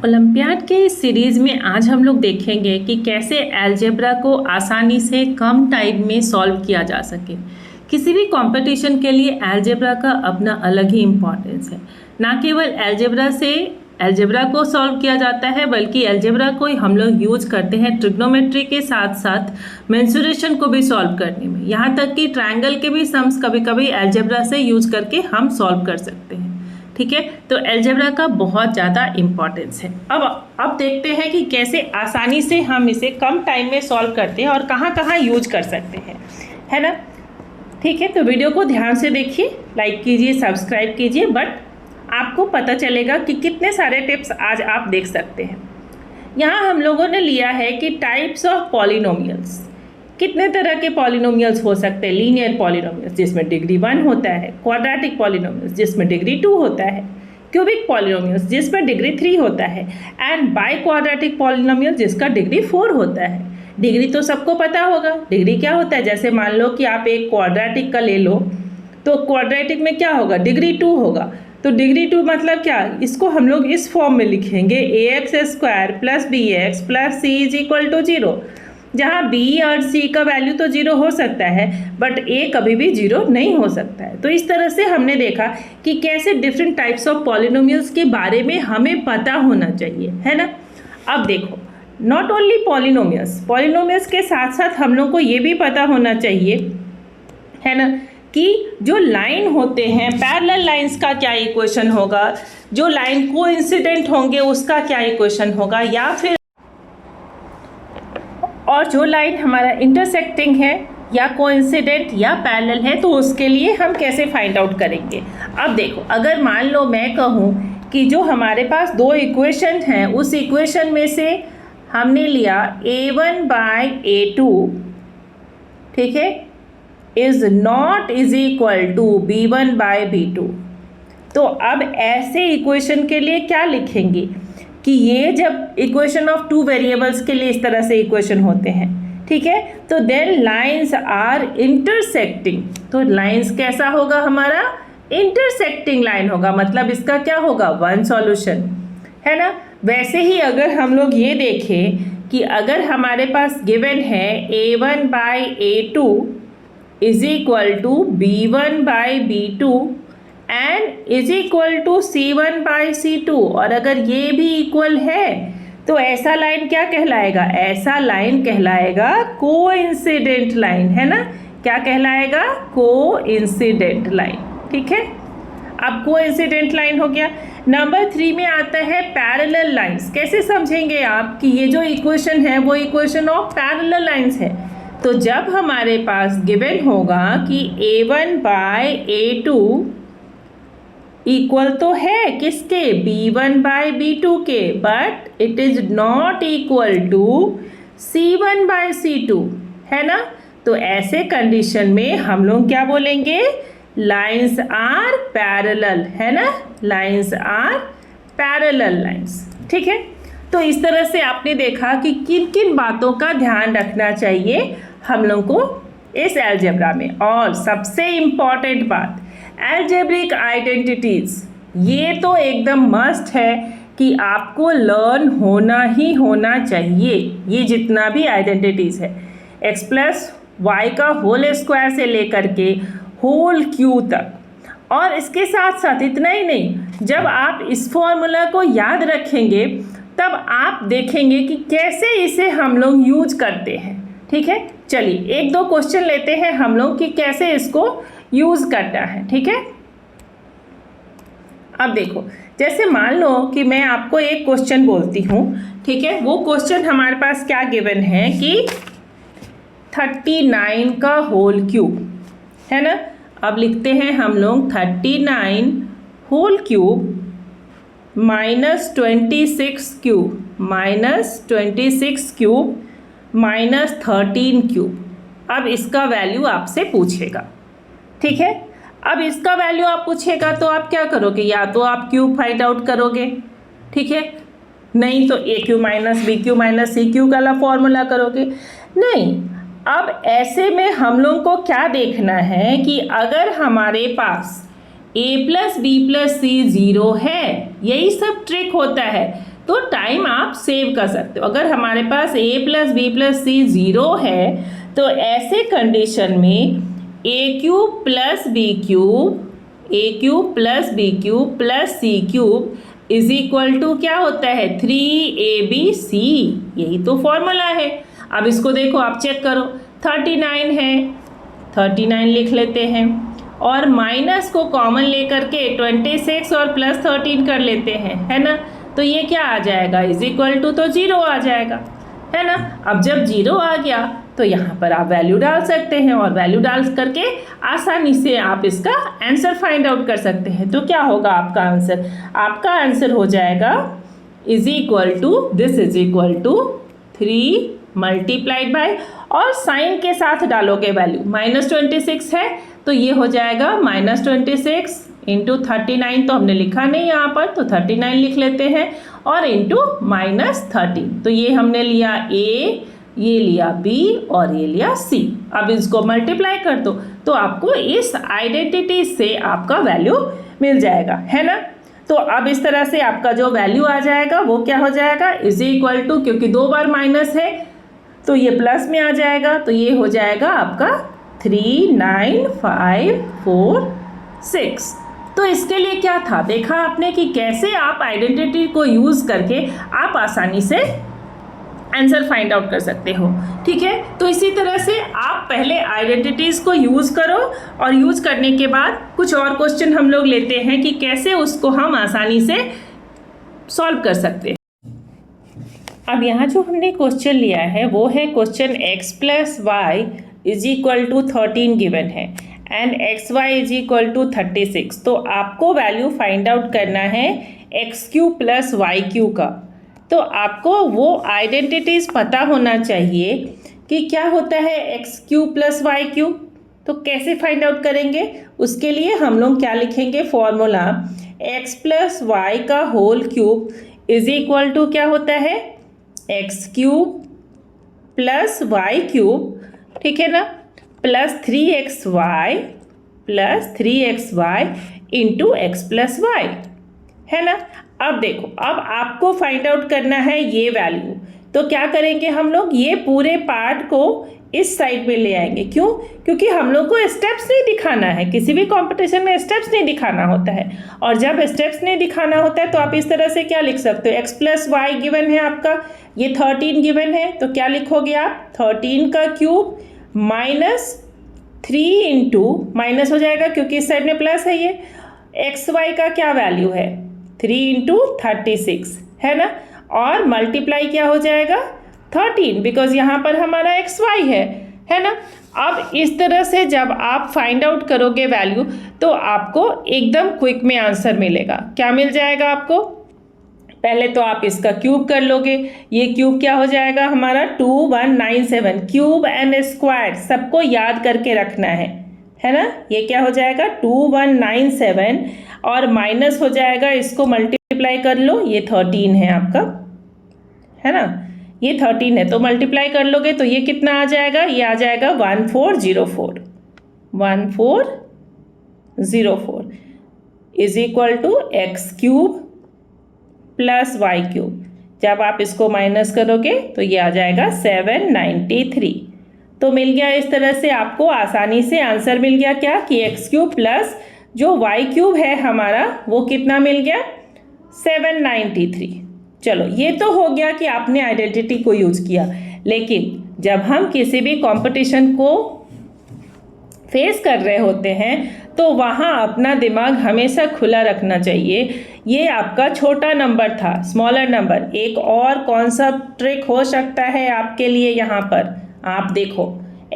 Olympiad के इस series में आज हम लोग देखेंगे कि कैसे अलजेब्रा को आसानी से कम टाइम में सॉल्व किया जा सके। किसी भी कंपटीशन के लिए अलजेब्रा का अपना अलग ही इम्पोर्टेंस है। ना केवल अलजेब्रा को सॉल्व किया जाता है बल्कि अलजेब्रा को हम लोग यूज करते हैं ट्रिग्नोमेट्री के साथ साथ मेंसुरेशन को भी सॉल्व करने में। यहाँ तक कि ट्रायंगल के भी सम्स कभी कभी अलजेब्रा से यूज करके हम सॉल्व कर सकते हैं। ठीक है, तो अलजेब्रा का बहुत ज़्यादा इम्पोर्टेंस है। अब देखते हैं कि कैसे आसानी से हम इसे कम टाइम में सॉल्व करते हैं और कहाँ कहाँ यूज कर सकते हैं, है ना। ठीक है, तो वीडियो को ध्यान से देखिए, लाइक कीजिए, सब्सक्राइब कीजिए, बट आपको पता चलेगा कि कितने सारे टिप्स आज आप देख सकते हैं। यहाँ हम लोगों ने लिया है कि टाइप्स ऑफ पॉलिनोमियल्स, कितने तरह के पॉलिनोमियल्स हो सकते हैं। लीनियर पॉलिनोमियल्स जिसमें डिग्री 1 होता है, क्वाड्रेटिक पॉलिनोमियल्स जिसमें डिग्री 2 होता है, क्यूबिक पॉलिनोमियल्स जिसमें डिग्री 3 होता है, एंड बाई क्वाड्रेटिक पॉलिनोमियल जिसका डिग्री 4 होता है। डिग्री तो सबको पता होगा, डिग्री क्या होता है। जैसे मान लो कि आप एक क्वाड्रेटिक का ले लो, तो क्वाड्रेटिक में क्या होगा, डिग्री 2 होगा। तो डिग्री 2 मतलब क्या, इसको हम लोग इस फॉर्म में लिखेंगे ax² + bx + c = 0, जहाँ b और c का वैल्यू तो 0 हो सकता है बट a कभी भी 0 नहीं हो सकता है। तो इस तरह से हमने देखा कि कैसे डिफरेंट टाइप्स ऑफ पॉलिनोमियल्स के बारे में हमें पता होना चाहिए, है ना। अब देखो, नॉट ओनली पॉलिनोमियल्स के साथ साथ हम लोग को ये भी पता होना चाहिए, है ना, कि जो लाइन होते हैं पैरेलल लाइंस का क्या इक्वेशन होगा, जो लाइन कोइंसिडेंट होंगे उसका क्या इक्वेशन होगा, या फिर और जो लाइन हमारा इंटरसेक्टिंग है या कोइंसिडेंट या पैरेलल है तो उसके लिए हम कैसे फाइंड आउट करेंगे। अब देखो, अगर मान लो मैं कहूँ कि जो हमारे पास दो इक्वेशन हैं उस इक्वेशन में से हमने लिया a1/a2, ठीक है, is not is equal to b1/b2। तो अब ऐसे इक्वेशन के लिए क्या लिखेंगे कि ये जब इक्वेशन ऑफ 2 वेरिएबल्स के लिए इस तरह से इक्वेशन होते हैं, ठीक है, तो देन लाइंस आर इंटरसेक्टिंग। तो लाइंस कैसा होगा, हमारा इंटरसेक्टिंग लाइन होगा, मतलब इसका क्या होगा, वन सॉल्यूशन, है ना। वैसे ही अगर हम लोग ये देखें कि अगर हमारे पास गिवन है a1/a2 is equal to b1/b2 and is equal to c1/c2, और अगर ये भी इक्वल है तो ऐसा लाइन क्या कहलाएगा, ऐसा लाइन कहलाएगा कोइंसिडेंट लाइन, है ना। क्या कहलाएगा, कोइंसिडेंट लाइन। ठीक है, अब कोइंसिडेंट लाइन हो गया। नंबर 3 में आता है पैरेलल लाइंस। कैसे समझेंगे आप कि ये जो इक्वेशन है वो इक्वेशन ऑफ पैरेलल लाइंस है। तो जब हमारे पास गिवन होगा कि a1/a2 इक्वल तो है किसके, b1/b2 के, but it is not equal to c1/c2, है ना। तो ऐसे कंडीशन में हम लोग क्या बोलेंगे, लाइंस आर पैरेलल, है ना, लाइंस आर पैरेलल लाइंस। ठीक है, तो इस तरह से आपने देखा कि किन किन बातों का ध्यान रखना चाहिए हम लोग को इस अलजेब्रा में। और सबसे इम्पॉर्टेंट बात, अलजेब्रिक आइडेंटिटीज, ये तो एकदम मस्ट है कि आपको लर्न होना ही होना चाहिए। ये जितना भी आइडेंटिटीज है, x+y का होल स्क्वायर से लेकर के होल क्यू तक। और इसके साथ साथ इतना ही नहीं, जब आप इस फॉर्मूला को याद रखेंगे तब आप देखेंगे कि कैसे इसे हम लोग यूज करते हैं। ठीक है, चलिए 1-2 क्वेश्चन लेते हैं हम लोग कि कैसे इसको यूज करना है। ठीक है, अब देखो, जैसे मान लो कि मैं आपको एक क्वेश्चन बोलती हूँ, ठीक है, वो क्वेश्चन हमारे पास क्या गिवन है कि 39 का होल क्यूब, है ना। अब लिखते हैं हम लोग 39 whole cube -26 cube -26 cube -13 cube. अब इसका वैल्यू आपसे पूछेगा, ठीक है। अब इसका वैल्यू आप पूछेगा तो आप क्या करोगे, या तो आप क्यूब फाइंड आउट करोगे, ठीक है, नहीं तो a³ - b³ - c³ वाला फॉर्मूला करोगे। नहीं, अब ऐसे में हम लोग को क्या देखना है कि अगर हमारे पास a + b + c 0 है, यही सब ट्रिक होता है। तो टाइम आप सेव कर सकते हो। अगर हमारे पास a plus b plus c 0 है तो ऐसे कंडीशन में a cube plus b cube plus c cube is equal to क्या होता है 3abc। यही तो फॉर्मूला है। अब इसको देखो, आप चेक करो, 39 है, 39 लिख लेते हैं और माइनस को कॉमन लेकर के 26 और प्लस 13 कर लेते हैं, है ना। तो ये क्या आ जाएगा, इज इक्वल टू तो 0 आ जाएगा, है ना। अब जब 0 आ गया तो यहाँ पर आप वैल्यू डाल सकते हैं और वैल्यू डाल करके आसानी से आप इसका आंसर फाइंड आउट कर सकते हैं। तो क्या होगा आपका आंसर, आपका आंसर हो जाएगा is equal to, this is equal to 3 multiplied by, और साइन के साथ डालोगे वैल्यू, -26 है तो ये हो जाएगा -26 इंटू 39, तो हमने लिखा नहीं यहाँ पर, तो 39 लिख लेते हैं, और इंटू -13, तो ये हमने लिया a, ये लिया b और ये लिया c। अब इसको मल्टीप्लाई कर दो तो आपको इस आइडेंटिटी से आपका वैल्यू मिल जाएगा, है ना। तो अब इस तरह से आपका जो वैल्यू आ जाएगा वो क्या हो जाएगा, इज इक्वल टू, क्योंकि 2 बार माइनस है तो ये प्लस में आ जाएगा, तो ये हो जाएगा आपका 39546। तो इसके लिए क्या था, देखा आपने कि कैसे आप आइडेंटिटी को यूज़ करके आप आसानी से आंसर फाइंड आउट कर सकते हो, ठीक है। तो इसी तरह से आप पहले आइडेंटिटीज़ को यूज़ करो और यूज़ करने के बाद कुछ और क्वेश्चन हम लोग लेते हैं कि कैसे उसको हम आसानी से सॉल्व कर सकते हैं। अब यहाँ जो हमने क्वेश्चन लिया है वो है question x plus y is equal to 13 given है and x y is equal to 36। तो आपको वैल्यू फाइंड आउट करना है x cube plus y cube का। तो आपको वो आइडेंटिटीज़ पता होना चाहिए कि क्या होता है x cube plus y cube. तो कैसे फाइंड आउट करेंगे, उसके लिए हम लोग क्या लिखेंगे, फॉर्मूला एक्स प्लस वाई का whole cube is equal to क्या होता है, x cube plus y cube, ठीक है ना, plus 3xy into x plus y, है ना। अब देखो, अब आपको फाइंड आउट करना है ये वैल्यू। तो क्या करेंगे हम लोग, ये पूरे पार्ट को इस साइड में ले आएंगे। क्यों, क्योंकि हम लोग को स्टेप्स नहीं दिखाना है, किसी भी कंपटीशन में स्टेप्स नहीं दिखाना होता है। और जब स्टेप्स नहीं दिखाना होता है तो आप इस तरह से क्या लिख सकते हो, एक्स प्लस वाई गिवन है आपका, ये 13 गिवन है, तो क्या लिखोगे आप, 13 का क्यूब -3 इंटू, माइनस हो जाएगा क्योंकि इस साइड में प्लस है, ये एक्स वाई का क्या वैल्यू है 3 इंटू 36, है ना, और मल्टीप्लाई क्या हो जाएगा 13, बिकॉज यहाँ पर हमारा एक्स वाई है ना। अब इस तरह से जब आप फाइंड आउट करोगे वैल्यू तो आपको एकदम क्विक में आंसर मिलेगा। क्या मिल जाएगा आपको, पहले तो आप इसका क्यूब कर लोगे, ये क्यूब क्या हो जाएगा हमारा 2197, क्यूब एंड स्क्वायर सबको याद करके रखना है ना। ये क्या हो जाएगा 2197 और माइनस हो जाएगा, इसको मल्टीप्लाई कर लो, ये 13 है आपका, है ना, ये 13 है तो मल्टीप्लाई कर लोगे तो ये कितना आ जाएगा, ये आ जाएगा 1404 is equal to x cube plus y cube. जब आप इसको माइनस करोगे तो ये आ जाएगा 793। तो मिल गया, इस तरह से आपको आसानी से आंसर मिल गया क्या, कि एक्स क्यूब प्लस जो वाई क्यूब है हमारा वो कितना मिल गया 793। चलो ये तो हो गया कि आपने आइडेंटिटी को यूज़ किया, लेकिन जब हम किसी भी कंपटीशन को फेस कर रहे होते हैं तो वहाँ अपना दिमाग हमेशा खुला रखना चाहिए। ये आपका छोटा नंबर था, स्मॉलर नंबर। एक और कौन सा ट्रिक हो सकता है आपके लिए, यहाँ पर आप देखो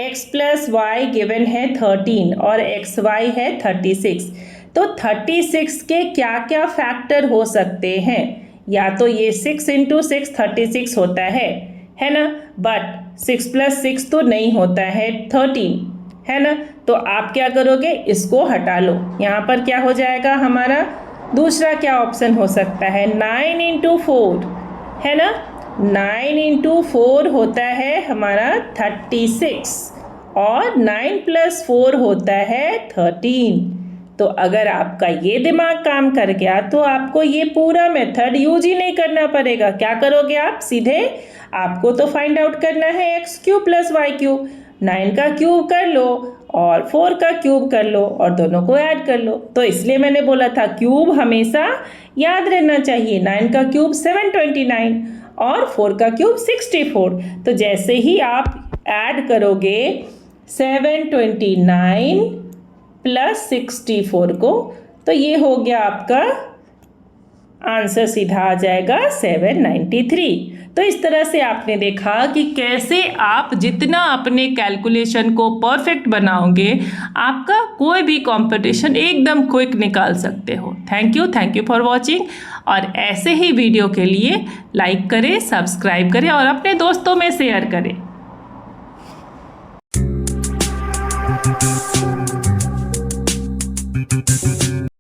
x प्लस वाई गिवन है 13 और एक्स वाई है 36। तो 36 के क्या क्या फैक्टर हो सकते हैं, या तो ये 6 इंटू 6 36 होता है ना, बट 6 प्लस 6 तो नहीं होता है 13, है ना। तो आप क्या करोगे, इसको हटा लो, यहाँ पर क्या हो जाएगा हमारा, दूसरा क्या ऑप्शन हो सकता है 9 इंटू 4, है ना, 9 इंटू 4 होता है हमारा 36 और 9 प्लस 4 होता है 13। तो अगर आपका ये दिमाग काम कर गया तो आपको ये पूरा मेथड यूज ही नहीं करना पड़ेगा। क्या करोगे आप? सीधे आपको तो फाइंड आउट करना है x cube plus y cube. 9 का क्यूब कर लो और 4 का क्यूब कर लो और दोनों को ऐड कर लो। तो इसलिए मैंने बोला था क्यूब हमेशा याद रहना चाहिए। 9 का क्यूब 729 और 4 का क्यूब 64। तो जैसे ही आप ऐड करोगे 729 प्लस 64 को, तो ये हो गया आपका आंसर, सीधा आ जाएगा 793। तो इस तरह से आपने देखा कि कैसे आप जितना अपने कैलकुलेशन को परफेक्ट बनाओगे आपका कोई भी कंपटीशन एकदम क्विक निकाल सकते हो। Thank you for watching. और ऐसे ही वीडियो के लिए लाइक करें, सब्सक्राइब करें और अपने दोस्तों में शेयर करें।